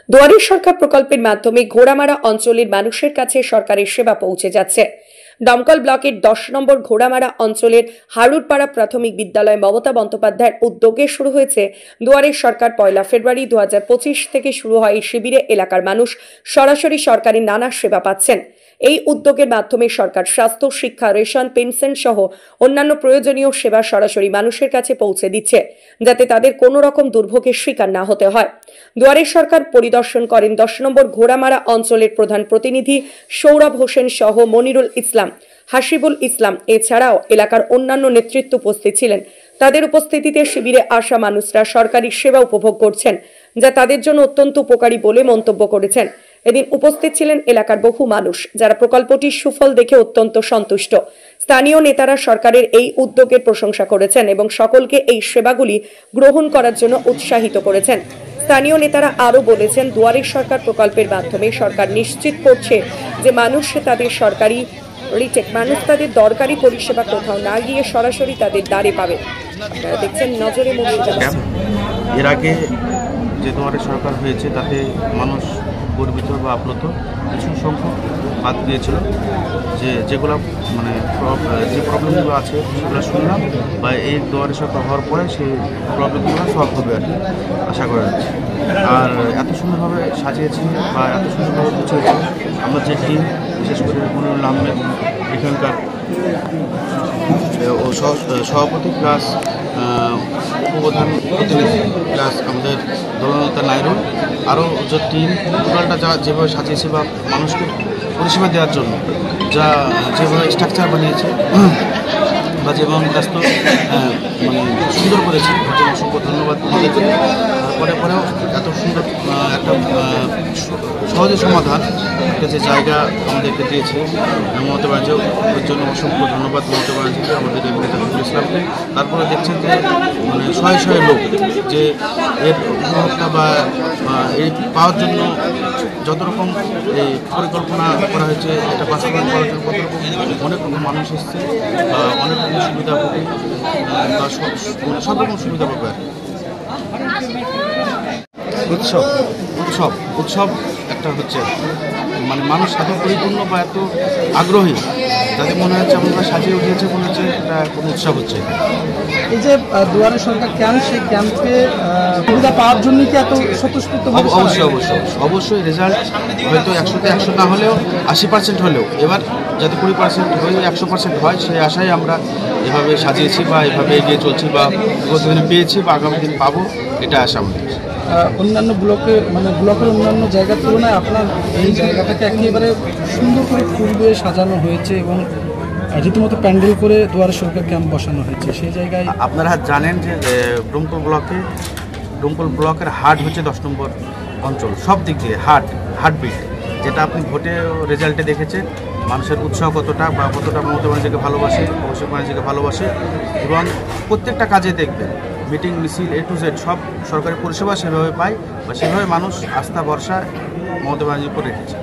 দুয়ারে সরকার প্রকল্পের মাধ্যমে ঘোড়ামারা অঞ্চলের মানুষের কাছে সরকারের সেবা পৌঁছে যাচ্ছে। দমকল ব্লকের 10 নম্বর ঘোড়ামারা অঞ্চলের হারুরপাড়া প্রাথমিক বিদ্যালয় মমতা বন্দ্যোপাধ্যায়ের উদ্যোগে শুরু হয়েছে দুয়ারে সরকার। 1 ফেব্রুয়ারি 2025 থেকে শুরু হয় এই শিবিরে এলাকার মানুষ সরাসরি সরকারি নানা সেবা পাচ্ছেন। এই উদ্যোগের মাধ্যমে সরকার স্বাস্থ্য, শিক্ষা, রেশন, পেনশন সহ অন্যান্য প্রয়োজনীয় সেবা সরাসরি মানুষের কাছে পৌঁছে দিচ্ছে, যাতে তাদের কোনো রকম দুর্ভোগের শিকার না হতে হয়। দুয়ারে সরকার পরিদর্শন করেন 10 নম্বর ঘোড়ামারা অঞ্চলের প্রধান প্রতিনিধি সৌরভ হোসেন সহ মনিরুল ইসলাম, হাসিবুল ইসলাম। এছাড়াও এলাকার অন্যান্য নেতৃত্ব উপস্থিত ছিলেন। তাদের উপস্থিতিতে শিবিরে আসা মানুষরা সরকারি সেবা উপভোগ করছেন, যা তাদের জন্য অত্যন্ত উপকারী বলে মন্তব্য করেছেন। এদিন উপস্থিত ছিলেন এলাকার বহু মানুষ, যারা প্রকল্পটির সুফল দেখে অত্যন্ত সন্তুষ্ট। স্থানীয় নেতারা সরকারের এই উদ্যোগের প্রশংসা করেছেন এবং সকলকে এই সেবাগুলি গ্রহণ করার জন্য উৎসাহিত করেছেন। স্থানীয় নেতারা আরও বলেছেন, দুয়ারে সরকার প্রকল্পের মাধ্যমে সরকার নিশ্চিত করছে যে মানুষ তাদের দরকারি পরিষেবা কোথাও না গিয়ে সরাসরি তাদের দ্বারে পাবে। আপনারা দেখছেন নজরে মুর্শিদাবাদ। এর আগে যে দুয়ারে সরকার হয়েছে তাতে মানুষ গর্বিত বা আপ্লুত, কিছু সংখ্যক বাদ দিয়েছিল, যেগুলো মানে যে প্রবলেমগুলো আছে সেগুলো শুনলাম, বা এই দুয়ারে সরকার হওয়ার পরে সেই প্রবলেমগুলো সলভ হবে আর কি আশা করা যাচ্ছে। আর এত সুন্দরভাবে সাজিয়েছি বা এত সুন্দরভাবে গুছিয়েছি আমরা যে টিম, বিশেষ করে মনিরুল আহমেদ এখানকার সভাপতি প্লাস উপপ্রধান প্রতিনিধি প্লাস আমাদের দলনেতা নাইরুল, আরও যে টিম টোটালটা যেভাবে সাজিয়েছে বা মানুষকে পরিষেবা দেওয়ার জন্য যেভাবে স্ট্রাকচার বানিয়েছে বা যেভাবে ব্যস্ত মানে সুন্দর করেছে, অসংখ্য ধন্যবাদ আমাদেরকে। পরেও এত সুন্দর একটা সহজে সমাধান একটা যে জায়গা আমাদেরকে দিয়েছে মমতা ব্যানার্জি, ওর জন্য অসংখ্য ধন্যবাদ মমতা ব্যানার্জিকে, আমাদের এমপি তাজুল ইসলামকে। তারপরে দেখছেন যে মানে শয়ে শয়ে লোক যে এর উপভোক্তা বা এই পাওয়ার জন্য যত রকম এই পরিকল্পনা করা হয়েছে, এটা বাস্তবায়ন করার জন্য কত রকম অনেক রকম মানুষ এসছে বা অনেক রকম সুবিধা পাবে বা সব রকম সুবিধা পাবে আর কি। উৎসব একটা হচ্ছে মানে মানুষ এত পরিপূর্ণ বা এত আগ্রহী, যাতে মনে হচ্ছে আমরা সাজিয়ে উঠিয়েছে, মনে হচ্ছে এটা কোনো উৎসব হচ্ছে। এই যে দুয়ারে সরকার ক্যাম্প, সেই ক্যাম্পে সুবিধা পাওয়ার জন্য কি এত স্বতঃস্ফূর্ত? অবশ্যই রেজাল্ট হয়তো 100-তে 100 না হলেও 80% হলেও এবার যাতে 20% হয়ে 100% হয়, সেই আশায় আমরা এভাবে সাজিয়েছি বা এভাবে এগিয়ে চলছি বা গতদিনে পেয়েছি বা আগামী দিন পাবো, এটা আশা আমাদের। অন্যান্য ব্লকের অন্যান্য জায়গার তুলনায় আপনার এই জায়গাটাকে একেবারে সুন্দর করে ফুল দিয়ে সাজানো হয়েছে এবং রীতিমতো প্যান্ডেল করে দুয়ারে সরকার ক্যাম্প বসানো হয়েছে। সেই জায়গায় আপনারা জানেন যে ডোমকল ব্লকের হার্ট হচ্ছে 10 নম্বর অঞ্চল, সব দিক দিয়ে হার্টবিট, যেটা আপনি ভোটে রেজাল্টে দেখেছেন মানুষের উৎসাহ কতটা বা কতটা মমতা ব্যানার্জিকে ভালোবাসে, অভিষেক ব্যানার্জিকে ভালোবাসে, এবং প্রত্যেকটা কাজে দেখবেন মিটিং মিছিল A to Z সব সরকারি পরিষেবা সেভাবে পায় বা সেভাবে মানুষ আস্থা ভরসা মমতা ব্যানার্জির উপর রেখেছে।